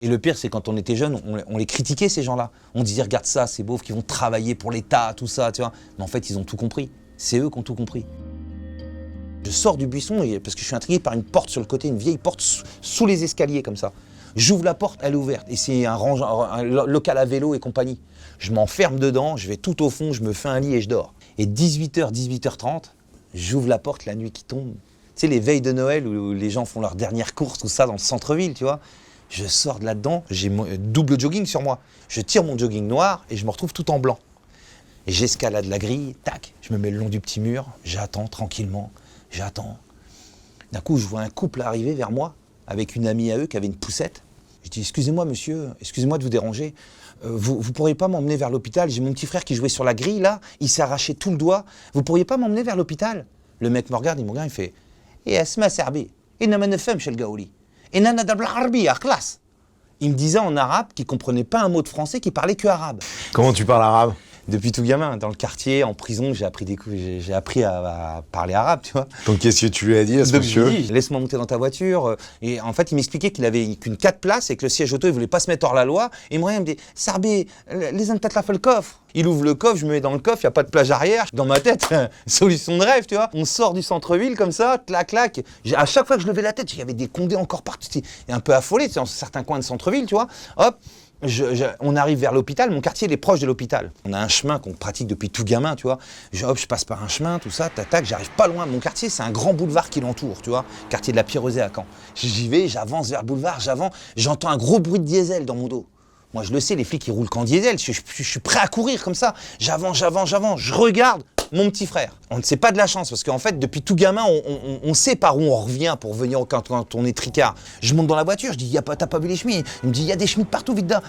Et le pire, c'est quand on était jeunes, on les critiquait, ces gens-là. On disait, regarde ça, ces beaufs qui vont travailler pour l'État, tout ça, tu vois. Mais en fait, ils ont tout compris. C'est eux qui ont tout compris. Je sors du buisson, parce que je suis intrigué par une porte sur le côté, une vieille porte sous les escaliers, comme ça. J'ouvre la porte, elle est ouverte. Et c'est un local à vélo et compagnie. Je m'enferme dedans, je vais tout au fond, je me fais un lit et je dors. Et 18h, 18h30, j'ouvre la porte, la nuit qui tombe. Tu sais, les veilles de Noël où les gens font leur dernière course, tout ça, dans le centre-ville, tu vois. Je sors de là-dedans, j'ai mon double jogging sur moi. Je tire mon jogging noir et je me retrouve tout en blanc. Et j'escalade la grille, tac, je me mets le long du petit mur, j'attends tranquillement, j'attends. D'un coup, je vois un couple arriver vers moi, avec une amie à eux qui avait une poussette. Je dis, excusez-moi monsieur, excusez-moi de vous déranger, vous pourriez pas m'emmener vers l'hôpital? J'ai mon petit frère qui jouait sur la grille là, il s'est arraché tout le doigt, vous pourriez pas m'emmener vers l'hôpital? Le mec me regarde, il fait, eh Asma Serbi, il ne femme chez le gaouli. Il me disait en arabe qu'il comprenait pas un mot de français, qu'il parlait que arabe. Comment tu parles arabe? Depuis tout gamin, dans le quartier, en prison, j'ai appris à parler arabe, tu vois. Donc qu'est-ce que tu lui as dit à ce monsieur? Laisse-moi monter dans ta voiture. Et en fait, il m'expliquait qu'il avait qu'une 4 places et que le siège auto, il voulait pas se mettre hors la loi. Et moi, il me dit, Sarbi, les peut-être la fait le coffre. Il ouvre le coffre, je me mets dans le coffre, il n'y a pas de plage arrière. Dans ma tête, solution de rêve, tu vois. On sort du centre-ville comme ça, clac. À chaque fois que je levais la tête, il y avait des condés encore partout. J'étais un peu affolé, tu sais, dans certains coins de centre-ville, tu vois. Hop. On arrive vers l'hôpital, mon quartier il est proche de l'hôpital. On a un chemin qu'on pratique depuis tout gamin, tu vois. Je passe par un chemin, tout ça, tac, j'arrive pas loin. Mon quartier, c'est un grand boulevard qui l'entoure, tu vois. Quartier de la Pierrosée à Caen. J'y vais, j'avance vers le boulevard, j'entends un gros bruit de diesel dans mon dos. Moi, je le sais, les flics, ils roulent qu'en diesel. Je suis prêt à courir comme ça. J'avance, je regarde mon petit frère. On ne sait pas de la chance parce qu'en fait, depuis tout gamin, on sait par où on revient pour venir quand on est tricard. Je monte dans la voiture, je dis, t'as pas vu les chemins? Il me dit, il y a des chemins partout, vite dedans.